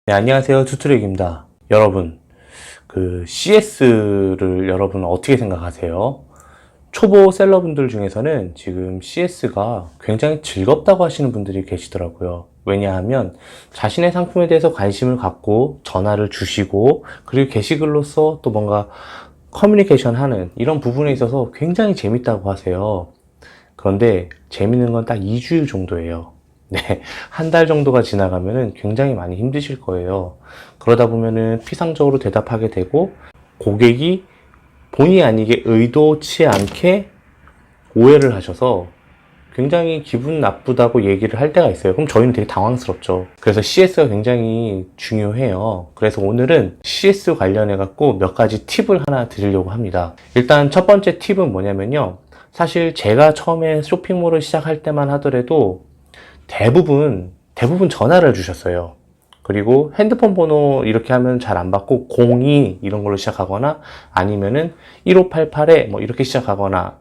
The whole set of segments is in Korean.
네, 안녕하세요. 투트랙입니다. 여러분, CS를 여러분 어떻게 생각하세요? 초보 셀러분들 중에서는 지금 CS가 굉장히 즐겁다고 하시는 분들이 계시더라고요. 왜냐하면 자신의 상품에 대해서 관심을 갖고 전화를 주시고 그리고 게시글로서 또 뭔가 커뮤니케이션 하는 이런 부분에 있어서 굉장히 재밌다고 하세요. 그런데 재밌는 건 딱 2주 정도예요. 네, 한 달 정도가 지나가면은 굉장히 많이 힘드실 거예요. 그러다 보면은 피상적으로 대답하게 되고 고객이 본의 아니게 의도치 않게 오해를 하셔서 굉장히 기분 나쁘다고 얘기를 할 때가 있어요. 그럼 저희는 되게 당황스럽죠. 그래서 CS가 굉장히 중요해요. 그래서 오늘은 CS 관련해 갖고 몇 가지 팁을 하나 드리려고 합니다. 일단 첫 번째 팁은 뭐냐면요. 사실 제가 처음에 쇼핑몰을 시작할 때만 하더라도 대부분 전화를 주셨어요. 그리고 핸드폰 번호 이렇게 하면 잘 안 받고 02 이런 걸로 시작하거나 아니면은 1588에 뭐 이렇게 시작하거나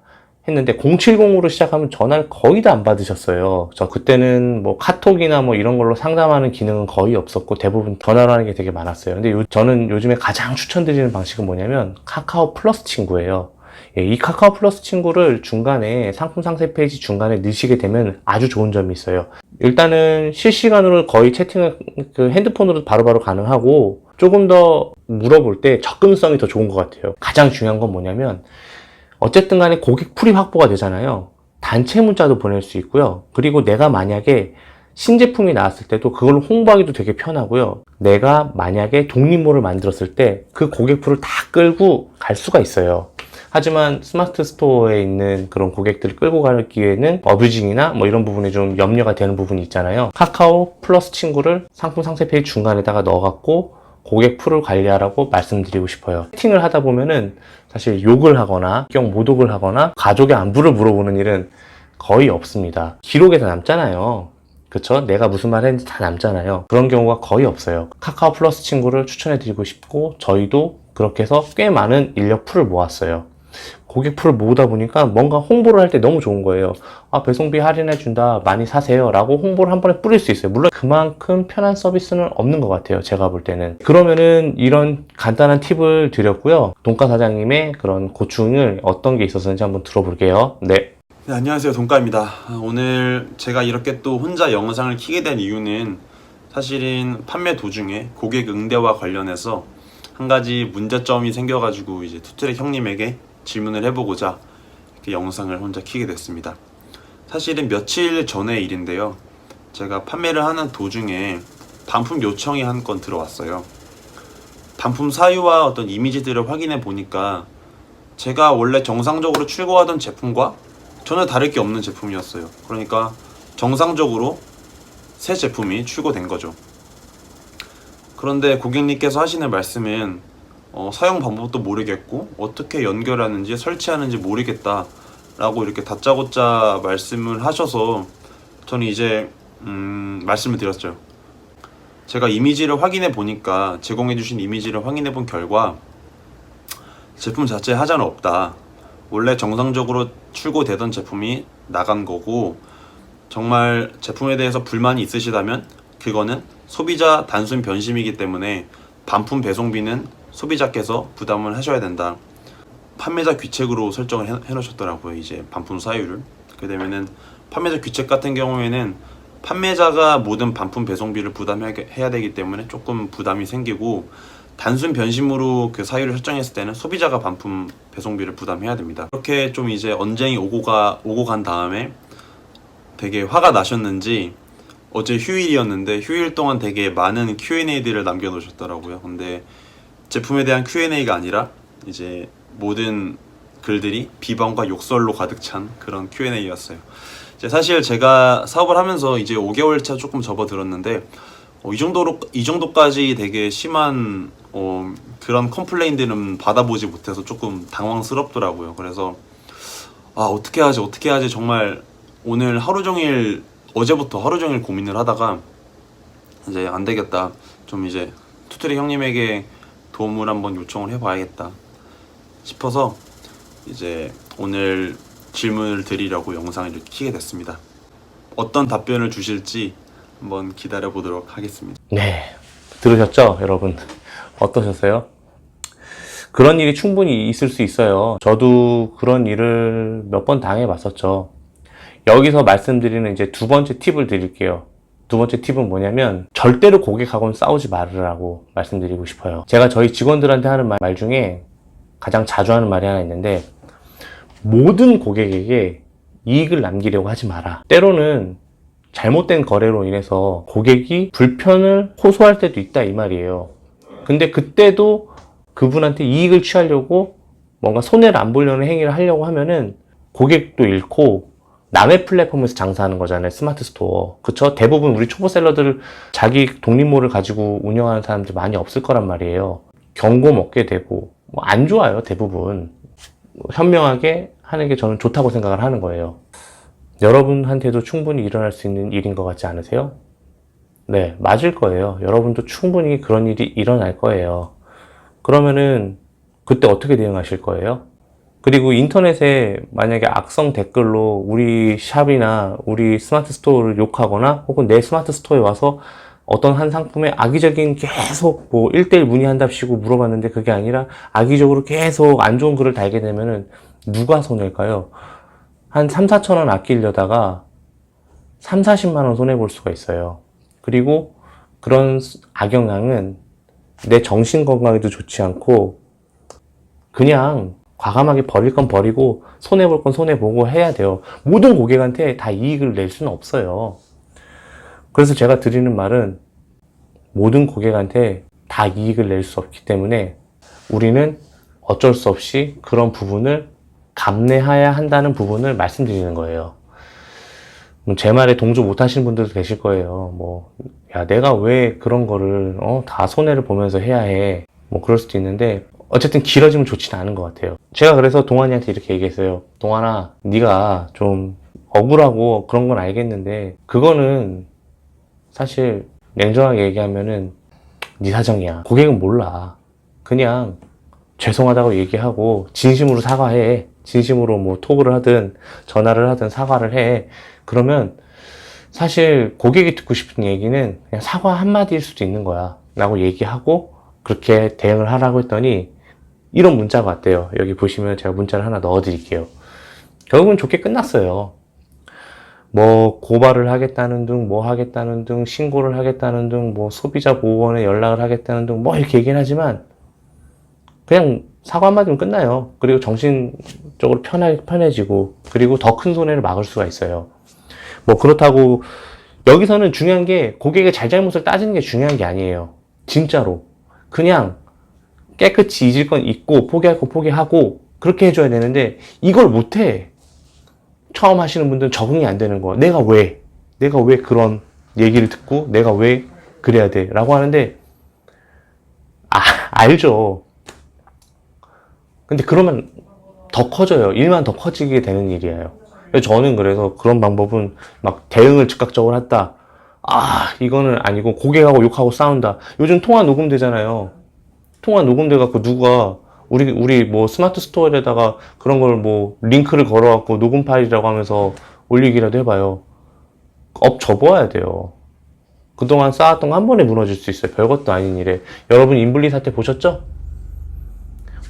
했는데 070으로 시작하면 전화를 거의 다 안 받으셨어요. 저 그때는 뭐 카톡이나 뭐 이런 걸로 상담하는 기능은 거의 없었고 대부분 전화로 하는 게 되게 많았어요. 근데 저는 요즘에 가장 추천드리는 방식은 뭐냐면 카카오 플러스 친구예요. 예, 이 카카오 플러스 친구를 중간에 상품 상세 페이지 중간에 넣으시게 되면 아주 좋은 점이 있어요. 일단은 실시간으로 거의 채팅을 핸드폰으로 바로바로 가능하고 조금 더 물어볼 때 접근성이 더 좋은 것 같아요. 가장 중요한 건 뭐냐면 어쨌든 간에 고객 풀이 확보가 되잖아요. 단체 문자도 보낼 수 있고요. 그리고 내가 만약에 신제품이 나왔을 때도 그걸 홍보하기도 되게 편하고요. 내가 만약에 독립몰을 만들었을 때 그 고객 풀을 다 끌고 갈 수가 있어요. 하지만 스마트 스토어에 있는 그런 고객들을 끌고 가기에는 어뷰징이나 뭐 이런 부분에 좀 염려가 되는 부분이 있잖아요. 카카오 플러스 친구를 상품 상세 페이지 중간에다가 넣어갖고 고객 풀을 관리하라고 말씀드리고 싶어요. 채팅을 하다 보면은 사실 욕을 하거나 모독을 하거나 가족의 안부를 물어보는 일은 거의 없습니다. 기록에서 남잖아요. 그쵸? 내가 무슨 말 했는지 다 남잖아요. 그런 경우가 거의 없어요. 카카오 플러스 친구를 추천해드리고 싶고 저희도 그렇게 해서 꽤 많은 인력 풀을 모았어요. 고객 풀을 모으다 보니까 뭔가 홍보를 할 때 너무 좋은 거예요. 아, 배송비 할인해준다, 많이 사세요 라고 홍보를 한 번에 뿌릴 수 있어요. 물론 그만큼 편한 서비스는 없는 것 같아요, 제가 볼 때는. 그러면은 이런 간단한 팁을 드렸고요. 돈가 사장님의 그런 고충을 어떤 게 있었는지 한번 들어볼게요. 네. 네, 안녕하세요. 돈가입니다. 오늘 제가 이렇게 또 혼자 영상을 키게 된 이유는 사실은 판매 도중에 고객 응대와 관련해서 한 가지 문제점이 생겨가지고 이제 투트랙 형님에게 질문을 해보고자 이렇게 영상을 혼자 키게 됐습니다. 사실은 며칠 전의 일인데요. 제가 판매를 하는 도중에 반품 요청이 한 건 들어왔어요. 반품 사유와 어떤 이미지들을 확인해 보니까 제가 원래 정상적으로 출고하던 제품과 전혀 다를 게 없는 제품이었어요. 그러니까 정상적으로 새 제품이 출고된 거죠. 그런데 고객님께서 하시는 말씀은 사용 방법도 모르겠고 어떻게 연결하는지 설치하는지 모르겠다 라고 이렇게 다짜고짜 말씀을 하셔서 저는 이제 말씀을 드렸죠. 제가 이미지를 확인해 보니까 제공해 주신 이미지를 확인해 본 결과 제품 자체에 하자는 없다. 원래 정상적으로 출고되던 제품이 나간 거고 정말 제품에 대해서 불만이 있으시다면 그거는 소비자 단순 변심이기 때문에 반품 배송비는 소비자께서 부담을 하셔야 된다. 판매자 규칙으로 설정을 해놓으셨더라고요. 이제 반품 사유를. 그렇게 되면은 판매자 규칙 같은 경우에는 판매자가 모든 반품 배송비를 부담해야 되기 때문에 조금 부담이 생기고 단순 변심으로 그 사유를 설정했을 때는 소비자가 반품 배송비를 부담해야 됩니다. 그렇게 좀 이제 언쟁이 오고 간 다음에 되게 화가 나셨는지 어제 휴일이었는데 휴일 동안 되게 많은 Q&A들을 남겨놓으셨더라고요. 근데 제품에 대한 Q&A가 아니라 이제 모든 글들이 비방과 욕설로 가득 찬 그런 Q&A였어요. 사실 제가 사업을 하면서 이제 5개월 차 조금 접어들었는데 이 정도까지 되게 심한 그런 컴플레인들은 받아보지 못해서 조금 당황스럽더라고요. 그래서 어떻게 하지 정말 오늘 어제부터 하루 종일 고민을 하다가 이제 안 되겠다. 좀 이제 투트리 형님에게 도움을 한번 요청을 해봐야겠다 싶어서 이제 오늘 질문을 드리려고 영상을 이렇게 키게 됐습니다. 어떤 답변을 주실지 한번 기다려 보도록 하겠습니다. 네. 들으셨죠, 여러분? 어떠셨어요? 그런 일이 충분히 있을 수 있어요. 저도 그런 일을 몇 번 당해봤었죠. 여기서 말씀드리는 이제 두 번째 팁을 드릴게요. 두 번째 팁은 뭐냐면 절대로 고객하고는 싸우지 말으라고 말씀드리고 싶어요. 제가 저희 직원들한테 하는 말 중에 가장 자주 하는 말이 하나 있는데, 모든 고객에게 이익을 남기려고 하지 마라. 때로는 잘못된 거래로 인해서 고객이 불편을 호소할 때도 있다, 이 말이에요. 근데 그때도 그분한테 이익을 취하려고 뭔가 손해를 안 보려는 행위를 하려고 하면은 고객도 잃고 남의 플랫폼에서 장사하는 거잖아요. 스마트 스토어. 그쵸? 대부분 우리 초보 셀러들 자기 독립몰을 가지고 운영하는 사람들 많이 없을 거란 말이에요. 경고 먹게 되고 뭐 안 좋아요, 대부분. 현명하게 하는 게 저는 좋다고 생각을 하는 거예요. 여러분한테도 충분히 일어날 수 있는 일인 것 같지 않으세요? 네, 맞을 거예요. 여러분도 충분히 그런 일이 일어날 거예요. 그러면은 그때 어떻게 대응하실 거예요? 그리고 인터넷에 만약에 악성 댓글로 우리 샵이나 우리 스마트 스토어를 욕하거나 혹은 내 스마트 스토어에 와서 어떤 한 상품에 악의적인 계속 뭐 1대1 문의한답시고 물어봤는데 그게 아니라 악의적으로 계속 안 좋은 글을 달게 되면은 누가 손해일까요? 한 3, 4천 원 아끼려다가 3, 40만 원 손해볼 수가 있어요. 그리고 그런 악영향은 내 정신 건강에도 좋지 않고 그냥 과감하게 버릴 건 버리고 손해볼 건 손해보고 해야 돼요. 모든 고객한테 다 이익을 낼 수는 없어요. 그래서 제가 드리는 말은 모든 고객한테 다 이익을 낼 수 없기 때문에 우리는 어쩔 수 없이 그런 부분을 감내해야 한다는 부분을 말씀드리는 거예요. 제 말에 동조 못 하시는 분들도 계실 거예요. 뭐, 야, 내가 왜 그런 거를, 다 손해를 보면서 해야 해. 뭐, 그럴 수도 있는데, 어쨌든 길어지면 좋지는 않은 것 같아요. 제가 그래서 동환이한테 이렇게 얘기했어요. 동환아, 네가 좀 억울하고 그런 건 알겠는데, 그거는 사실 냉정하게 얘기하면은 네 사정이야. 고객은 몰라. 그냥 죄송하다고 얘기하고 진심으로 사과해. 진심으로 뭐 톡을 하든 전화를 하든 사과를 해. 그러면 사실 고객이 듣고 싶은 얘기는 그냥 사과 한마디일 수도 있는 거야 라고 얘기하고 그렇게 대응을 하라고 했더니 이런 문자가 왔대요. 여기 보시면 제가 문자를 하나 넣어 드릴게요. 결국은 좋게 끝났어요. 뭐 고발을 하겠다는 등, 뭐 하겠다는 등, 신고를 하겠다는 등, 뭐 소비자 보호원에 연락을 하겠다는 등, 뭐 이렇게 얘기는 하지만 그냥 사과 한마디면 끝나요. 그리고 정신적으로 편해지고 그리고 더 큰 손해를 막을 수가 있어요. 뭐 그렇다고 여기서는 중요한 게 고객의 잘잘못을 따지는 게 중요한 게 아니에요. 진짜로. 그냥 깨끗이 잊을 건 잊고 포기할 건 포기하고 그렇게 해줘야 되는데 이걸 못해. 처음 하시는 분들은 적응이 안 되는 거야. 내가 왜 그런 얘기를 듣고 내가 왜 그래야 돼 라고 하는데 알죠. 근데 그러면 더 커져요. 일만 더 커지게 되는 일이에요. 저는 그래서 그런 방법은 막 대응을 즉각적으로 했다. 이거는 아니고 고객하고 욕하고 싸운다. 요즘 통화 녹음되잖아요. 통화 녹음돼갖고 누가 우리 뭐 스마트 스토어에다가 그런 걸 뭐 링크를 걸어갖고 녹음 파일이라고 하면서 올리기라도 해봐요. 업 접어야 돼요. 그동안 쌓았던 거 한 번에 무너질 수 있어요. 별것도 아닌 일에. 여러분 인블리 사태 보셨죠?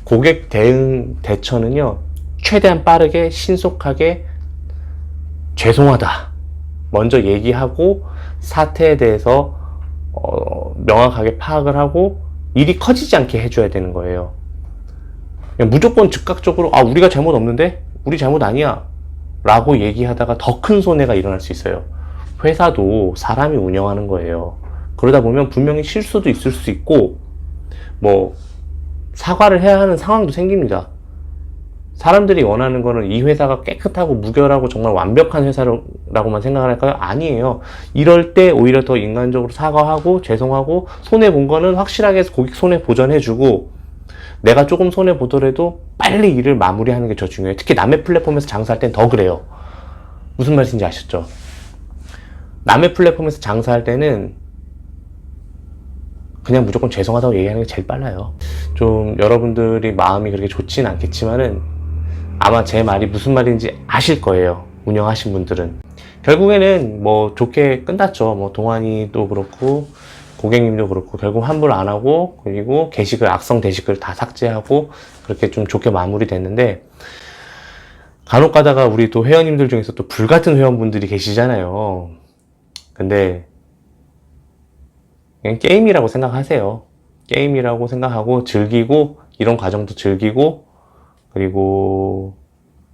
고객 대처는요, 최대한 빠르게, 신속하게, 죄송하다. 먼저 얘기하고, 사태에 대해서, 명확하게 파악을 하고, 일이 커지지 않게 해줘야 되는 거예요. 그냥 무조건 즉각적으로, 우리가 잘못 없는데? 우리 잘못 아니야. 라고 얘기하다가 더 큰 손해가 일어날 수 있어요. 회사도 사람이 운영하는 거예요. 그러다 보면 분명히 실수도 있을 수 있고, 뭐, 사과를 해야 하는 상황도 생깁니다. 사람들이 원하는 거는 이 회사가 깨끗하고 무결하고 정말 완벽한 회사라고만 생각을 할까요? 아니에요. 이럴 때 오히려 더 인간적으로 사과하고 죄송하고 손해본 거는 확실하게 고객 손해 보전해주고 내가 조금 손해보더라도 빨리 일을 마무리하는 게 더 중요해요. 특히 남의 플랫폼에서 장사할 땐 더 그래요. 무슨 말인지 아셨죠? 남의 플랫폼에서 장사할 때는 그냥 무조건 죄송하다고 얘기하는 게 제일 빨라요. 좀 여러분들이 마음이 그렇게 좋지는 않겠지만은 아마 제 말이 무슨 말인지 아실 거예요. 운영하신 분들은. 결국에는 뭐 좋게 끝났죠. 뭐 동환이도 그렇고 고객님도 그렇고 결국 환불 안 하고 그리고 게시글 악성 게시글 다 삭제하고 그렇게 좀 좋게 마무리됐는데 간혹 가다가 우리 또 회원님들 중에서 또 불같은 회원분들이 계시잖아요. 근데 그냥 게임이라고 생각하세요. 게임이라고 생각하고 즐기고 이런 과정도 즐기고 그리고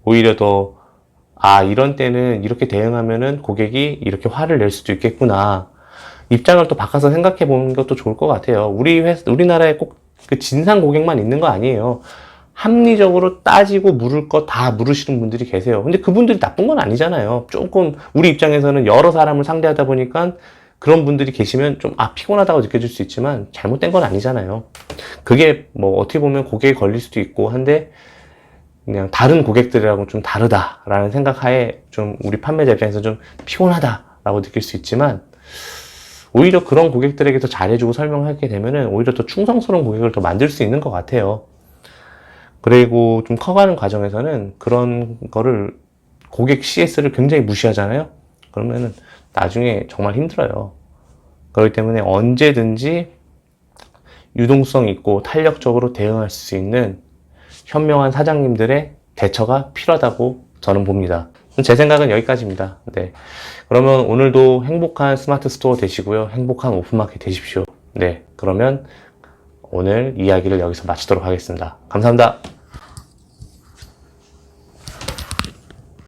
오히려 더 이런 때는 이렇게 대응하면은 고객이 이렇게 화를 낼 수도 있겠구나. 입장을 또 바꿔서 생각해 보는 것도 좋을 것 같아요. 우리나라에 꼭 그 진상 고객만 있는 거 아니에요. 합리적으로 따지고 물을 거 다 물으시는 분들이 계세요. 근데 그분들이 나쁜 건 아니잖아요. 조금 우리 입장에서는 여러 사람을 상대하다 보니까 그런 분들이 계시면 좀 피곤하다고 느껴질 수 있지만 잘못된 건 아니잖아요. 그게 뭐 어떻게 보면 고객이 걸릴 수도 있고 한데 그냥 다른 고객들이랑은 좀 다르다라는 생각하에 좀 우리 판매자 입장에서 좀 피곤하다라고 느낄 수 있지만 오히려 그런 고객들에게 더 잘해주고 설명하게 되면은 오히려 더 충성스러운 고객을 더 만들 수 있는 것 같아요. 그리고 좀 커가는 과정에서는 그런 거를 고객 CS를 굉장히 무시하잖아요. 그러면은 나중에 정말 힘들어요. 그렇기 때문에 언제든지 유동성 있고 탄력적으로 대응할 수 있는 현명한 사장님들의 대처가 필요하다고 저는 봅니다. 제 생각은 여기까지입니다. 네. 그러면 오늘도 행복한 스마트 스토어 되시고요. 행복한 오픈마켓 되십시오. 네. 그러면 오늘 이야기를 여기서 마치도록 하겠습니다. 감사합니다.